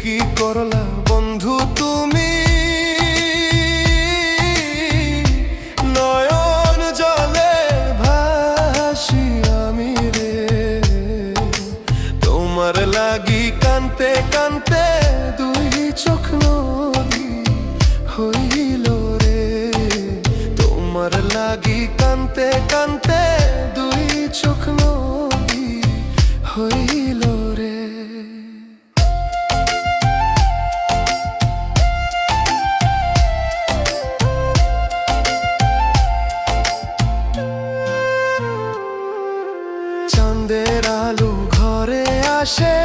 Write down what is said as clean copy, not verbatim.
কি করলা বন্ধু তুমি, নয়ন জলে ভাসি আমি রে। তোমার লাগি কানতে কানতে দুই চোখ নদী হইল রে। তোমার লাগি কানতে কানতে দুই চোখ নদী হইল রে। চাঁদের আলো ঘরে আসে,